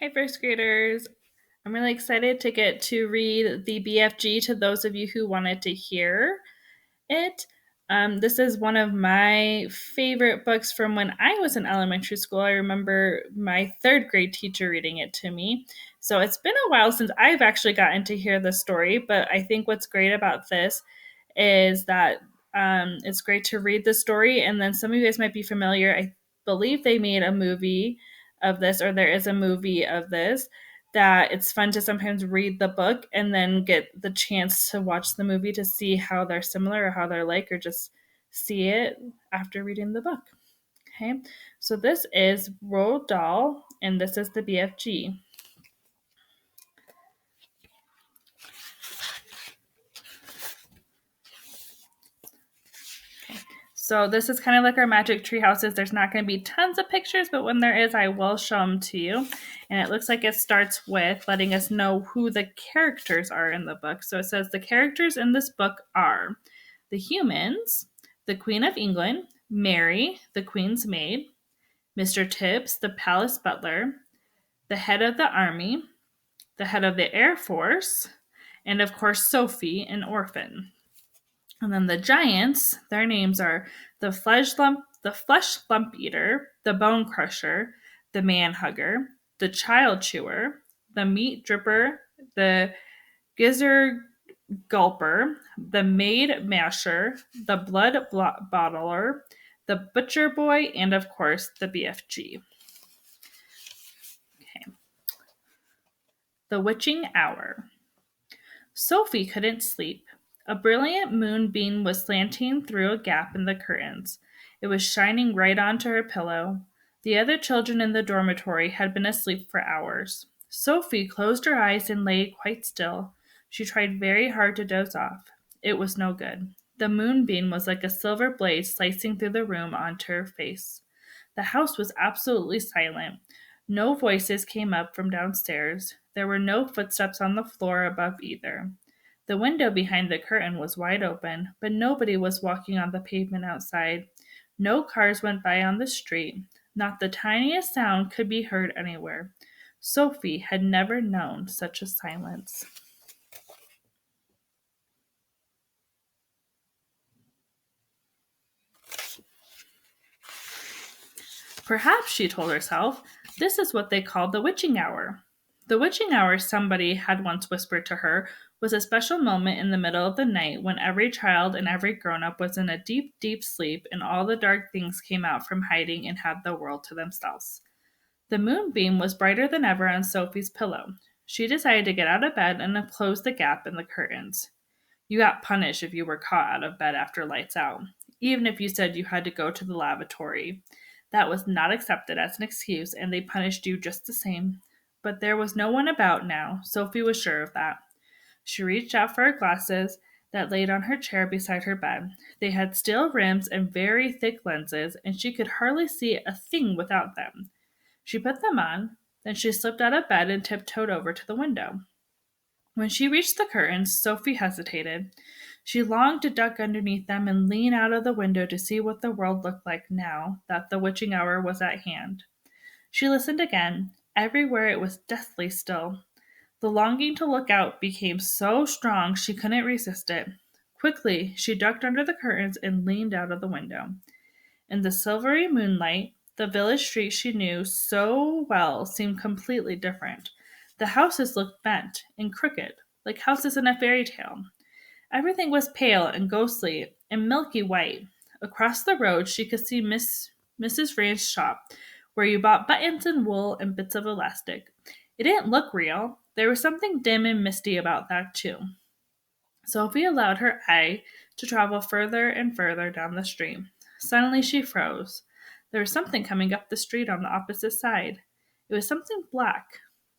Hi, first graders. I'm really excited to get to read the BFG to those of you who wanted to hear it. This is one of my favorite books from when I was in elementary school. I remember my third grade teacher reading it to me. So it's been a while since I've actually gotten to hear the story, but I think what's great about this is that it's great to read the story. And then some of you guys might be familiar. I believe they made a movie of this, or there is a movie of this, that it's fun to sometimes read the book and then get the chance to watch the movie to see how they're similar or how they're like, or just see it after reading the book. Okay, so this is Roald Dahl, and this is the BFG. So this is kind of like our magic tree houses. There's not going to be tons of pictures, but when there is, I will show them to you. And it looks like it starts with letting us know who the characters are in the book. So it says the characters in this book are the humans, the Queen of England, Mary, the Queen's maid, Mr. Tibbs, the palace butler, the head of the army, the head of the Air Force, and of course Sophie, an orphan. And then the giants, their names are the flesh lump eater, the bone crusher, the man hugger, the child chewer, the meat dripper, the gizzard gulper, the maid masher, the blood bottler, the butcher boy, and of course the BFG. Okay. The witching hour. Sophie couldn't sleep. A brilliant moonbeam was slanting through a gap in the curtains. It was shining right onto her pillow. The other children in the dormitory had been asleep for hours. Sophie closed her eyes and lay quite still. She tried very hard to doze off. It was no good. The moonbeam was like a silver blade slicing through the room onto her face. The house was absolutely silent. No voices came up from downstairs. There were no footsteps on the floor above either. The window behind the curtain was wide open, but nobody was walking on the pavement outside. No cars went by on the street. Not the tiniest sound could be heard anywhere. Sophie had never known such a silence. Perhaps, she told herself, this is what they call the witching hour. The witching hour, somebody had once whispered to her, was a special moment in the middle of the night when every child and every grown up was in a deep, deep sleep and all the dark things came out from hiding and had the world to themselves. The moonbeam was brighter than ever on Sophie's pillow. She decided to get out of bed and close the gap in the curtains. You got punished if you were caught out of bed after lights out, even if you said you had to go to the lavatory. That was not accepted as an excuse, and they punished you just the same. But there was no one about now. Sophie was sure of that. She reached out for her glasses that laid on her chair beside her bed. They had steel rims and very thick lenses, and she could hardly see a thing without them. She put them on, then she slipped out of bed and tiptoed over to the window. When she reached the curtains, Sophie hesitated. She longed to duck underneath them and lean out of the window to see what the world looked like now that the witching hour was at hand. She listened again. Everywhere it was deathly still. The longing to look out became so strong she couldn't resist it. Quickly, she ducked under the curtains and leaned out of the window. In the silvery moonlight, the village street she knew so well seemed completely different. The houses looked bent and crooked, like houses in a fairy tale. Everything was pale and ghostly and milky white. Across the road she could see Mrs. Ranch's shop, where you bought buttons and wool and bits of elastic. It didn't look real. There was something dim and misty about that, too. Sophie allowed her eye to travel further and further down the street. Suddenly she froze. There was something coming up the street on the opposite side. It was something black,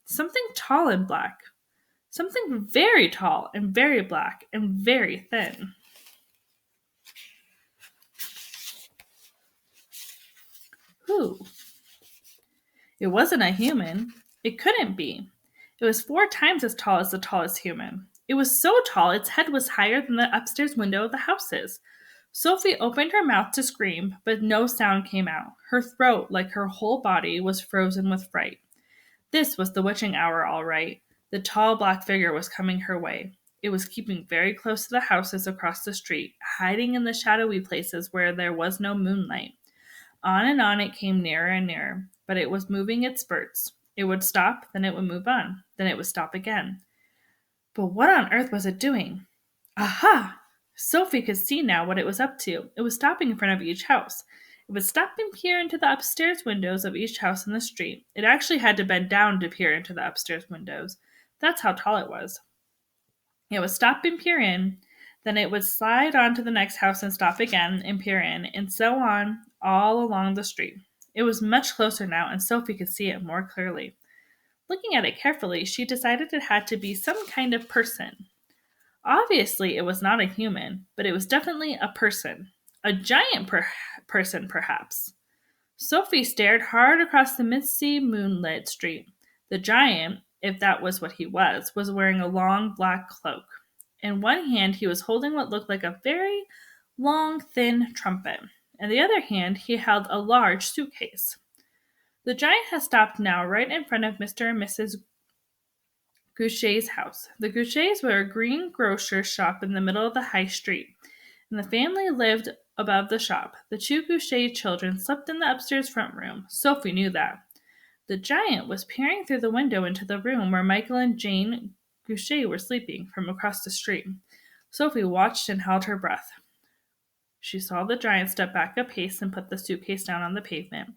something tall and black, something very tall and very black and very thin. Who? It wasn't a human. It couldn't be. It was 4 times as tall as the tallest human. It was so tall its head was higher than the upstairs window of the houses. Sophie opened her mouth to scream, but no sound came out. Her throat, like her whole body, was frozen with fright. This was the witching hour, all right. The tall black figure was coming her way. It was keeping very close to the houses across the street, hiding in the shadowy places where there was no moonlight. On it came nearer and nearer, but it was moving in spurts. It would stop, then it would move on, then it would stop again. But what on earth was it doing? Aha! Sophie could see now what it was up to. It was stopping in front of each house. It would stop and peer into the upstairs windows of each house in the street. It actually had to bend down to peer into the upstairs windows. That's how tall it was. It would stop and peer in, then it would slide on to the next house and stop again and peer in, and so on all along the street. It was much closer now, and Sophie could see it more clearly. Looking at it carefully, she decided it had to be some kind of person. Obviously, it was not a human, but it was definitely a person. A giant person, perhaps. Sophie stared hard across the misty, moonlit street. The giant, if that was what he was wearing a long black cloak. In one hand, he was holding what looked like a very long, thin trumpet. In the other hand, he held a large suitcase. The giant had stopped now right in front of Mr. and Mrs. Goucher's house. The Gouchers were a greengrocer's shop in the middle of the high street, and the family lived above the shop. The two Goucher children slept in the upstairs front room. Sophie knew that. The giant was peering through the window into the room where Michael and Jane Goucher were sleeping from across the street. Sophie watched and held her breath. She saw the giant step back a pace and put the suitcase down on the pavement.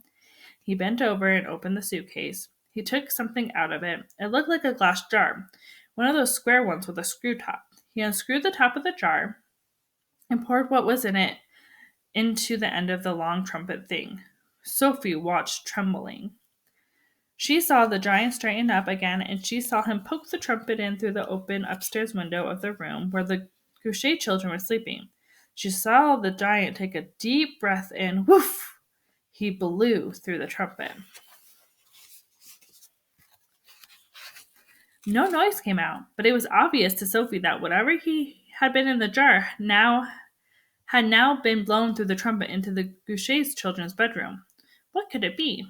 He bent over and opened the suitcase. He took something out of it. It looked like a glass jar, one of those square ones with a screw top. He unscrewed the top of the jar and poured what was in it into the end of the long trumpet thing. Sophie watched, trembling. She saw the giant straighten up again, and she saw him poke the trumpet in through the open upstairs window of the room where the Goucher children were sleeping. She saw the giant take a deep breath in. Woof! He blew through the trumpet. No noise came out, but it was obvious to Sophie that whatever he had been in the jar had now been blown through the trumpet into the Goucher's children's bedroom. What could it be?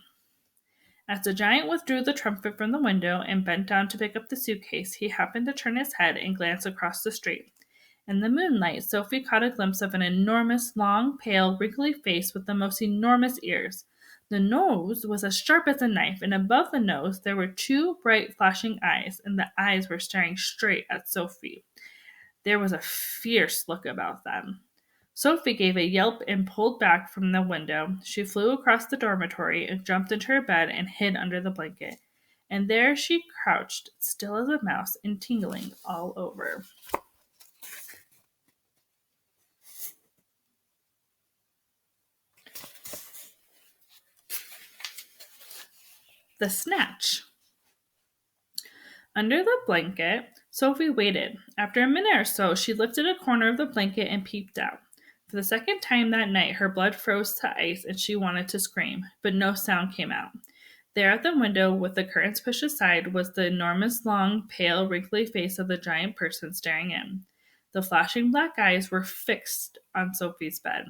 As the giant withdrew the trumpet from the window and bent down to pick up the suitcase, he happened to turn his head and glance across the street. In the moonlight, Sophie caught a glimpse of an enormous, long, pale, wrinkly face with the most enormous ears. The nose was as sharp as a knife, and above the nose there were two bright, flashing eyes, and the eyes were staring straight at Sophie. There was a fierce look about them. Sophie gave a yelp and pulled back from the window. She flew across the dormitory and jumped into her bed and hid under the blanket. And there she crouched, still as a mouse and tingling all over. The Snatch. Under the blanket, Sophie waited. After a minute or so, she lifted a corner of the blanket and peeped out. For the second time that night, her blood froze to ice and she wanted to scream, but no sound came out. There at the window, with the curtains pushed aside, was the enormous, long, pale, wrinkly face of the giant person staring in. The flashing black eyes were fixed on Sophie's bed.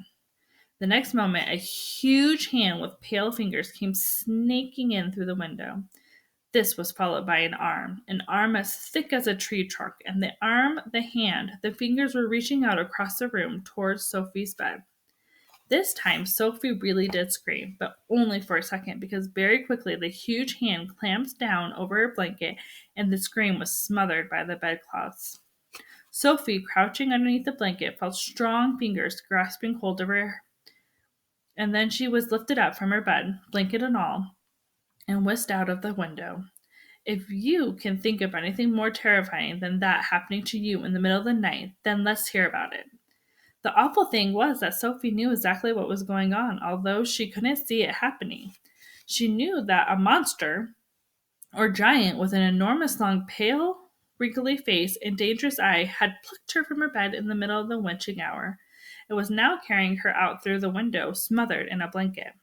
The next moment, a huge hand with pale fingers came snaking in through the window. This was followed by an arm as thick as a tree trunk, and the arm, the hand, the fingers were reaching out across the room towards Sophie's bed. This time, Sophie really did scream, but only for a second, because very quickly the huge hand clamped down over her blanket, and the scream was smothered by the bedclothes. Sophie, crouching underneath the blanket, felt strong fingers grasping hold of her, and then she was lifted up from her bed, blanket and all, and whisked out of the window. If you can think of anything more terrifying than that happening to you in the middle of the night, then let's hear about it. The awful thing was that Sophie knew exactly what was going on, although she couldn't see it happening. She knew that a monster, or giant, with an enormous long, pale, wrinkly face and dangerous eye had plucked her from her bed in the middle of the witching hour. It was now carrying her out through the window, smothered in a blanket.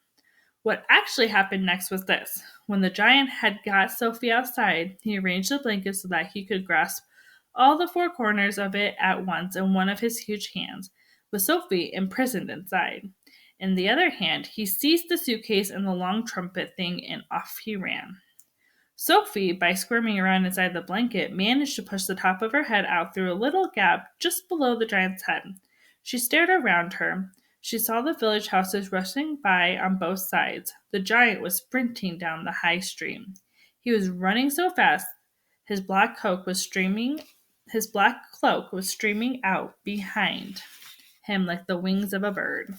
What actually happened next was this. When the giant had got Sophie outside, he arranged the blanket so that he could grasp all the four corners of it at once in one of his huge hands, with Sophie imprisoned inside. In the other hand, he seized the suitcase and the long trumpet thing, and off he ran. Sophie, by squirming around inside the blanket, managed to push the top of her head out through a little gap just below the giant's head. She stared around her. She saw the village houses rushing by on both sides. The giant was sprinting down the high street. He was running so fast, his black cloak was streaming out behind him like the wings of a bird.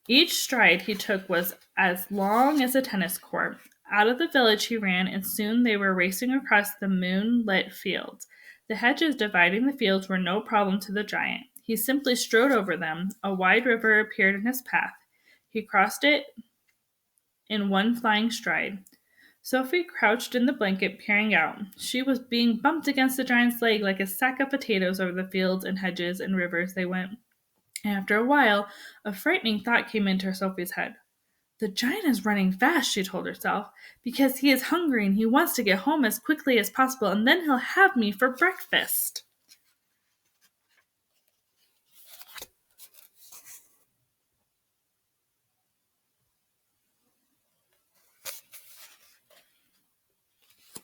Each stride he took was as long as a tennis court. Out of the village he ran, and soon they were racing across the moonlit fields. The hedges dividing the fields were no problem to the giant. He simply strode over them. A wide river appeared in his path. He crossed it in one flying stride. Sophie crouched in the blanket, peering out. She was being bumped against the giant's leg like a sack of potatoes over the fields and hedges and rivers they went. And after a while, a frightening thought came into Sophie's head. The giant is running fast, she told herself, because he is hungry and he wants to get home as quickly as possible, and then he'll have me for breakfast.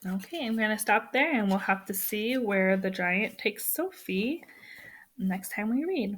Okay, I'm going to stop there and we'll have to see where the giant takes Sophie next time we read.